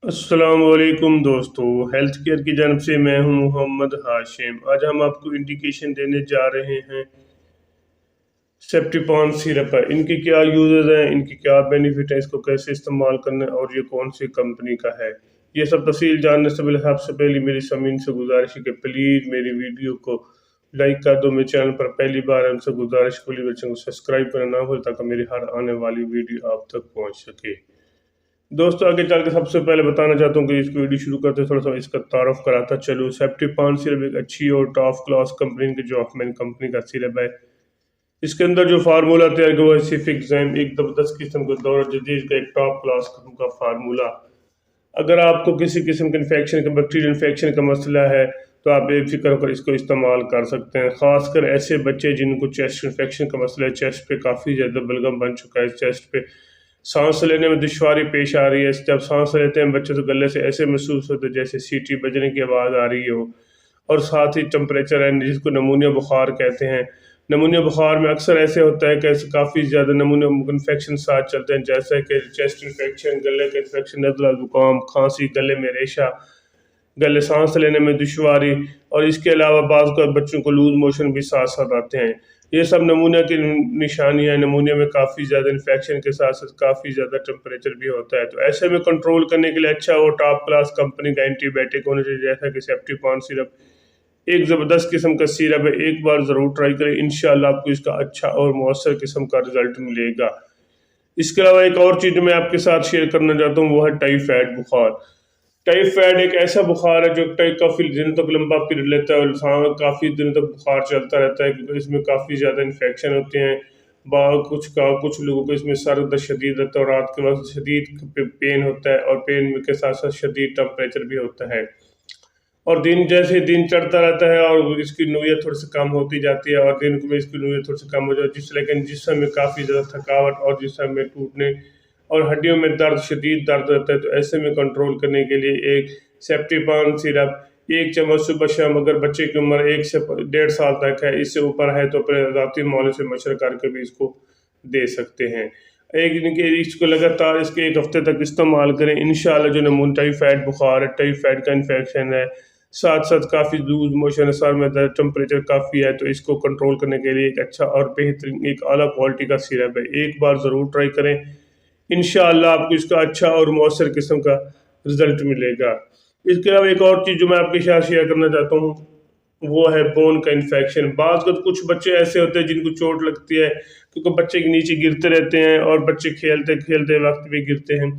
अस्सलाम वालेकुम दोस्तों। हेल्थ केयर की जानब से मैं हूं मोहम्मद हाशिम। आज हम आपको इंडिकेशन देने जा रहे हैं सेप्टिपॉन सिरप है। इनके क्या यूजेस हैं, इनकी क्या बेनिफिट है, इसको कैसे इस्तेमाल करना है और ये कौन सी कंपनी का है, ये सब तफसील जानने से पहले सबसे पहले मेरी समीन से गुजारिश है कि प्लीज़ मेरी वीडियो को लाइक कर दो। मेरे चैनल पर पहली बार हमसे गुजारिश प्लीज़ बच्चों को सब्सक्राइब करना ना हो ताकि मेरी हर आने वाली वीडियो आप तक पहुँच सके। दोस्तों आगे चल के सबसे पहले बताना चाहता हूँ कि इसकी वीडियो शुरू करते हैं थोड़ा सा इसका तारुफ कराता चलो। सेप्टिपॉन सिरप एक अच्छी और टॉप क्लास कंपनी की जो ऑफमैन कंपनी का सिरप है। इसके अंदर जो फार्मूला तैयार किया हुआ है सिफिक्सैम, एक ज़बरदस्त किस्म का दौर जदीद का एक टॉप क्लास किस्म का फार्मूला। अगर आपको किसी किस्म के इन्फेक्शन का बैक्टीरियल इन्फेक्शन का मसला है तो आप बेफिक्र होकर इसको इस्तेमाल कर सकते हैं। ख़ासकर ऐसे बच्चे जिनको चेस्ट इन्फेक्शन का मसला है, चेस्ट पे काफ़ी ज़्यादा बलगम बन चुका है, चेस्ट पे सांस लेने में दुश्वारी पेश आ रही है। जब सांस लेते हैं बच्चे तो गले से ऐसे महसूस होते हैं जैसे सीटी बजने की आवाज़ आ रही हो। और साथ ही टेम्परेचर है जिसको नमूनिया बुखार कहते हैं। नमूनिया बुखार में अक्सर ऐसे होता है कि काफ़ी ज़्यादा नमूनिया इन्फेक्शन साथ चलते हैं, जैसे कि चेस्ट इन्फेक्शन, गले का इन्फेक्शन, नज़ला, ज़ुकाम, खांसी, गले में रेशा, गले सांस लेने में दुश्वारी, और इसके अलावा बाज़ को बच्चों को लूज मोशन भी साथ साथ आते हैं। ये सब नमूनिया की निशानियाँ। नमूनिया में काफ़ी ज़्यादा इन्फेक्शन के साथ साथ काफ़ी ज़्यादा टेम्परेचर भी होता है। तो ऐसे में कंट्रोल करने के लिए अच्छा और टॉप क्लास कंपनी का एंटीबायोटिक होना चाहिए, जैसा कि सेप्टिपॉन सिरप एक ज़बरदस्त किस्म का सिरप है। एक बार ज़रूर ट्राई करें, इंशाल्लाह आपको इसका अच्छा और मौसर किस्म का रिजल्ट मिलेगा। इसके अलावा एक और चीज़ मैं आपके साथ शेयर करना चाहता हूँ, वो है टाइफाइड बुखार। टाइफाइड एक ऐसा बुखार है जो काफ़ी दिनों तक लंबा पीरियड लेता है और काफ़ी दिनों तक बुखार चलता रहता है, क्योंकि इसमें काफ़ी ज़्यादा इन्फेक्शन होते हैं। कुछ लोगों को इसमें सर दर्द शदीद रहता है और रात के वक्त शदीद पेन होता है, और पेन के साथ साथ शदीद टेम्परेचर भी होता है। और दिन जैसे दिन चढ़ता रहता है और इसकी नूयत थोड़ी सी कम होती जाती है, और दिन में इसकी नूयत थोड़ी सी कम हो जाती है, लेकिन जिस्म में काफ़ी ज़्यादा थकावट और जिस्म में टूटने और हड्डियों में दर्द, शदीद दर्द रहता है। तो ऐसे में कंट्रोल करने के लिए एक सेप्टिपॉन सिरप 1 चम्मच सुबह शाम, अगर बच्चे की उम्र 1 से 1.5 साल तक है, इससे ऊपर है तो अपने ज़ाती मौलवी से मशवरा करके भी इसको दे सकते हैं। एक दिन के इसको लगातार इसके 1 हफ्ते तक इस्तेमाल करें, इंशाल्लाह जो नमून टाइफाइड बुखार है, टाइफाइड का इन्फेक्शन है, साथ साथ काफ़ी लूज मोशन है, सर में दर्द, टेम्परेचर काफ़ी है, तो इसको कंट्रोल करने के लिए एक अच्छा और बेहतरीन एक आला क्वालिटी का सिरप है। एक बार ज़रूर ट्राई करें, इंशाअल्लाह आपको इसका अच्छा और मौसर किस्म का रिजल्ट मिलेगा। इसके अलावा एक और चीज़ जो मैं आपके साथ शेयर करना चाहता हूँ, वो है बोन का इन्फेक्शन। बाज़ कुछ बच्चे ऐसे होते हैं जिनको चोट लगती है, क्योंकि बच्चे के नीचे गिरते रहते हैं और बच्चे खेलते खेलते वक्त भी गिरते हैं,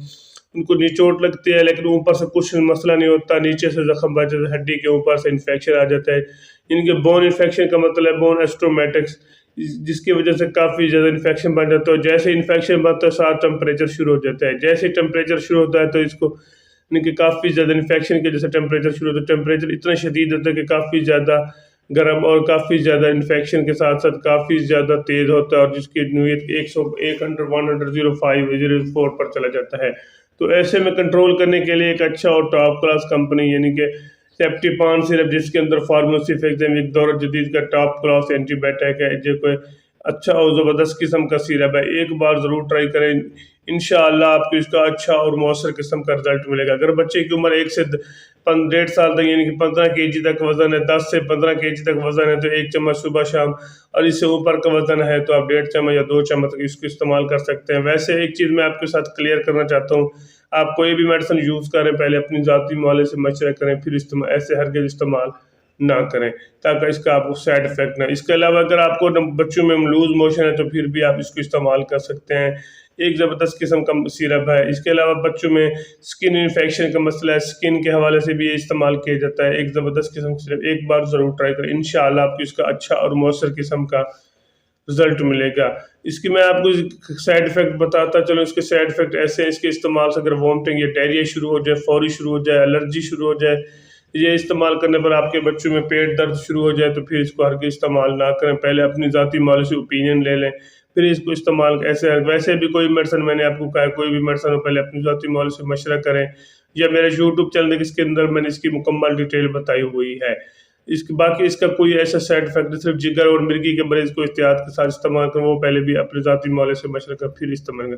उनको नीचे चोट लगती है, लेकिन ऊपर से कुछ मसला नहीं होता, नीचे से जख्म बच जाता है, हड्डी के ऊपर से इन्फेक्शन आ जाता है। इनके बोन इन्फेक्शन का मतलब है बोन एस्ट्रोमेटिक्स, जिसकी वजह से काफ़ी ज़्यादा इन्फेक्शन बन जाता है। जैसे इन्फेक्शन बनता है साथ टेम्परेचर शुरू हो जाता है, जैसे टेम्परेचर शुरू होता है तो इसको इनके काफ़ी ज़्यादा इन्फेक्शन के जैसे टेम्परेचर शुरू होता है, टेम्परेचर इतना शदीद होता है कि काफ़ी ज़्यादा गर्म और काफ़ी ज़्यादा इन्फेक्शन के साथ साथ काफ़ी ज़्यादा तेज़ होता है, और जिसकी नूयत 100 पर चला जाता है। तो ऐसे में कंट्रोल करने के लिए एक अच्छा और टॉप क्लास कंपनी यानी कि सेप्टिपॉन सिरप, जिसके अंदर फार्मासिफिक्सम एक दौर जदीद का टॉप क्लास एंटीबायोटिक है, जो कोई अच्छा और ज़बरदस्त किस्म का सिरप है। एक बार ज़रूर ट्राई करें, इंशाअल्लाह आपको इसका अच्छा और मौसर किस्म का रिजल्ट मिलेगा। अगर बच्चे की उम्र 1 से 1.5 साल तक यानी कि 15 kg तक वज़न है, 10 से 15 kg तक वज़न है, तो 1 चम्मच सुबह शाम, और इससे ऊपर का वज़न है तो आप 1.5 चम्मच या 2 चम्मच तक इसको इस्तेमाल कर सकते हैं। वैसे एक चीज़ मैं आपके साथ क्लियर करना चाहता हूँ, आप कोई भी मेडिसिन यूज़ करें पहले अपनी ज़ाती मौलवी से मशवरा करें, फिर ऐसे हरगिज़ इस्तेमाल ना करें ताकि इसका आपको साइड इफ़ेक्ट ना। इसके अलावा अगर आपको बच्चों में लूज मोशन है तो फिर भी आप इसको इस्तेमाल कर सकते हैं, एक ज़बरदस्त किस्म का सिरप है। इसके अलावा बच्चों में स्किन इन्फेक्शन का मसला है, स्किन के हवाले से भी ये इस्तेमाल किया जाता है, एक ज़बरदस्त किस्म का सिरप। एक बार ज़रूर ट्राई करें, इंशाअल्लाह आपको इसका अच्छा और मौसर किस्म का रिजल्ट मिलेगा। इसकी मैं आपको साइड इफ़ेक्ट बताता चलो। इसके साइड इफ़ेक्ट ऐसे हैं, इसके इस्तेमाल से अगर वॉमिटिंग या डायरिया शुरू हो जाए, फौरी शुरू हो जाए, एलर्जी शुरू हो जाए, ये इस्तेमाल करने पर आपके बच्चों में पेट दर्द शुरू हो जाए, तो फिर इसको हरगिज़ इस्तेमाल ना करें। पहले अपनी ज़ाती मौलवी से ओपिनियन ले लें, फिर इसको इस्तेमाल। ऐसे वैसे भी कोई मेडिसिन मैंने आपको कहा, कोई भी मेडिसिन हो पहले अपनी ज़ाती मौलवी से मशवरा करें, या मेरे यूट्यूब चैनल इसके अंदर मैंने इसकी मुकम्मल डिटेल बताई हुई है। बाकी इसका कोई ऐसा साइड इफेक्ट नहीं, सिर्फ जिगर और मिर्गी के मरीज को एहतियात के साथ इस्तेमाल करें, वो पहले भी अपनी ज़ाती मौलवी से मशवरा कर फिर इस्तेमाल करें।